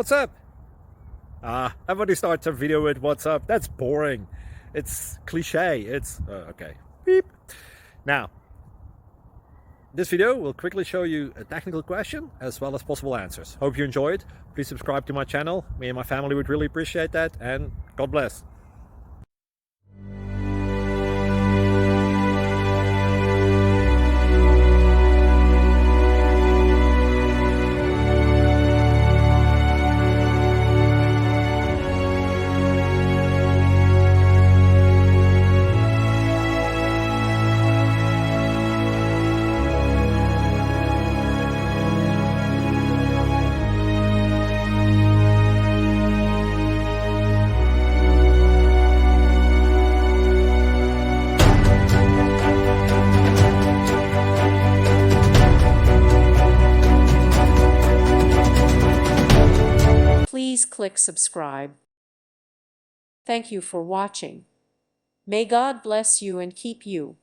What's up? Everybody starts a video with what's up. That's boring. It's cliche. It's okay. Beep. Now, this video will quickly show you a technical question as well as possible answers. Hope you enjoyed. Please subscribe to my channel. Me and my family would really appreciate that, and God bless. Please click subscribe. Thank you for watching. May God bless you and keep you.